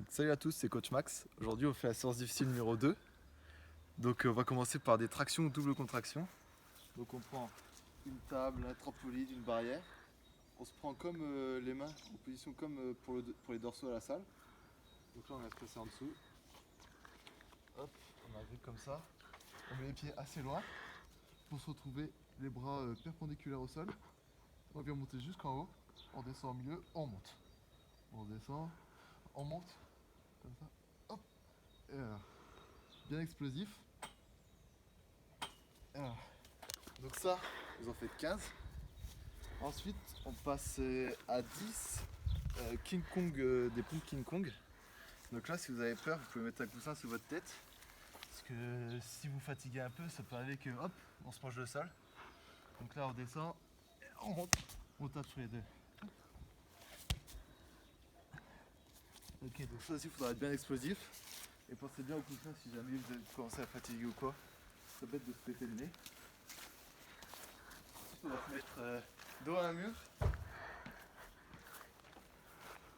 Salut à tous, c'est Coach Max. Aujourd'hui, on fait la séance difficile numéro 2. Donc, on va commencer par des tractions ou double contraction. Donc, on prend une table, un trampoline, une barrière. On se prend comme les mains en position comme pour les dorsaux à la salle. Donc là, on va se placer en dessous. Hop, on arrive comme ça. On met les pieds assez loin pour se retrouver les bras perpendiculaires au sol. On vient monter jusqu'en haut. On descend au milieu, on monte. On descend, on monte, comme ça. Hop, et voilà. Bien explosif. Alors, donc ça, vous en faites 15. Ensuite, on passe à 10 King Kong, des pompes King Kong. Donc là, si vous avez peur, vous pouvez mettre un coussin sous votre tête. Parce que si vous fatiguez un peu, ça peut arriver que hop, on se mange le sol. Donc là, on descend, on monte, on tape sur les deux. Ok, donc ça aussi, il faudra être bien explosif. Et pensez bien au coussin si jamais vous commencez à fatiguer ou quoi. C'est bête de se péter le nez. Ensuite, on va se mettre dos à un mur.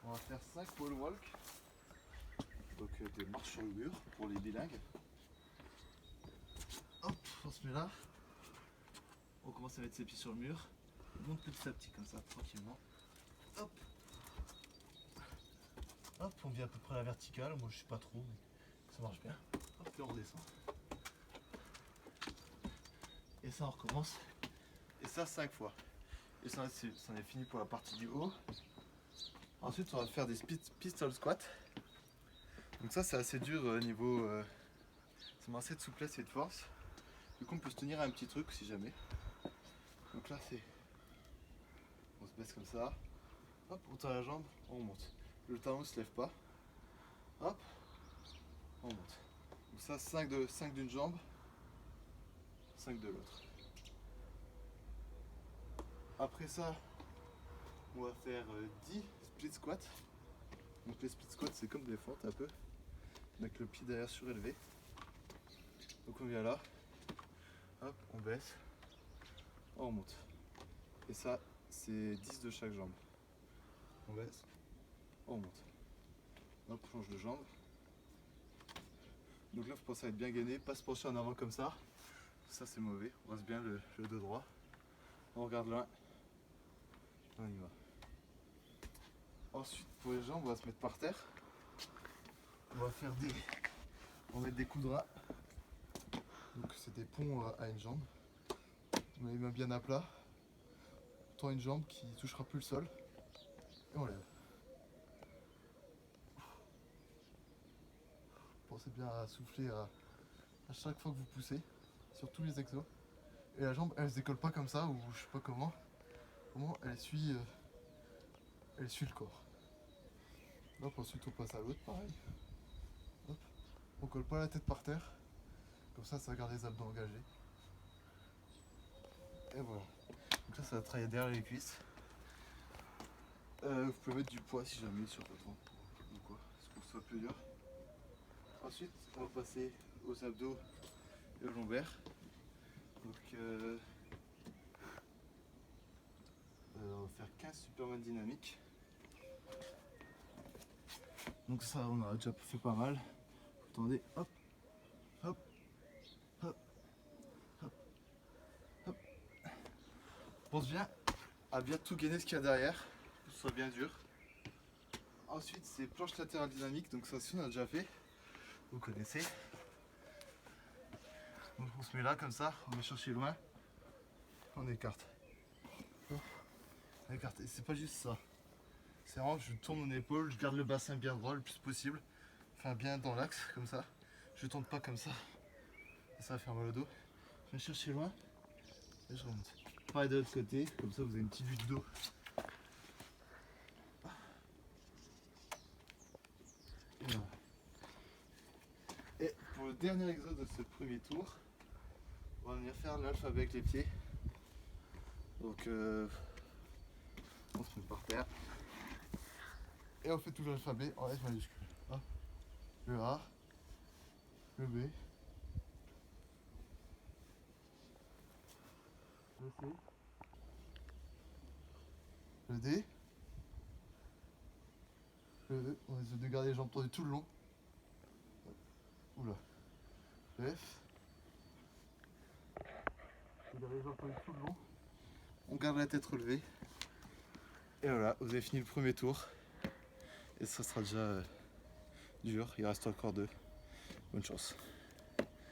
On va faire 5 wall walk. Donc des marches sur le mur pour les bilingues. Hop, on se met là. On commence à mettre ses pieds sur le mur. On monte petit à petit comme ça, tranquillement. Hop. Hop, on vient à peu près à la verticale. Moi je suis pas trop, mais ça marche bien. Hop, là on redescend. Et ça on recommence. Et ça 5 fois. Et ça c'en est fini pour la partie du haut. Ensuite on va faire des pistol squats. Donc ça c'est assez dur niveau... ça m'a assez de souplesse et de force. Du coup on peut se tenir à un petit truc si jamais. Donc là c'est... On se baisse comme ça. Hop, on tend la jambe, on monte. Le talon ne se lève pas. Hop, on monte. Donc ça 5 d'une jambe, 5 de l'autre. Après ça, on va faire 10 split squats. Donc les split squats c'est comme des fentes un peu, avec le pied derrière surélevé. Donc on vient là, hop, on baisse, on monte. Et ça c'est 10 de chaque jambe. On baisse, on monte. Hop, on change de jambe. Donc là faut penser à être bien gainé, pas se pencher en avant comme ça. Ça c'est mauvais, on reste bien le dos droit. On regarde loin. On y va. Ensuite pour les jambes on va se mettre par terre. On va faire des... On va mettre des coups de rat. Donc c'est des ponts à une jambe. On met les mains bien à plat. On tend une jambe qui ne touchera plus le sol. Et on lève. Pensez bien à souffler à chaque fois que vous poussez. Sur tous les exos. Et la jambe elle se décolle pas comme ça ou je sais pas comment. Comment elle suit le corps. Hop, ensuite on passe à l'autre pareil. Hop. On colle pas la tête par terre. Comme ça garde les abdos engagés. Et voilà. Donc là ça va travailler derrière les cuisses. Vous pouvez mettre du poids si jamais sur votre ventre ou quoi, c'est pour que ce soit plus dur. Ensuite on va passer aux abdos et aux lombaires. Donc on va faire 15 Superman dynamiques. Donc ça on a déjà fait pas mal. Attendez, hop, hop, hop, hop, hop. Pense bien à bien tout gainer ce qu'il y a derrière, que ce soit bien dur. Ensuite c'est planche latérale dynamique, donc ça aussi on a déjà fait, vous connaissez. Donc on se met là comme ça, on va chercher loin, on écarte. On écarte. Et c'est pas juste ça. C'est vraiment je tourne mon épaule, je garde le bassin bien droit le plus possible. Enfin bien dans l'axe comme ça. Je tourne pas comme ça. Et ça va faire mal au dos. Je vais chercher loin et je remonte. Pareil de l'autre côté, comme ça vous avez une petite vue de dos. Et voilà. Et pour le dernier exo de ce premier tour, on va venir faire l'alphabet avec les pieds. Donc on se met par terre. Et on fait tout l'alphabet en lettres majuscules. Le A, le B, le C, le D, On essaie de garder les jambes tendues tout le long. Oula. F. On garde les jambes tendues tout le long. On garde la tête relevée. Et voilà, vous avez fini le premier tour. Et ça sera déjà dur, il reste encore deux. Bonne chance.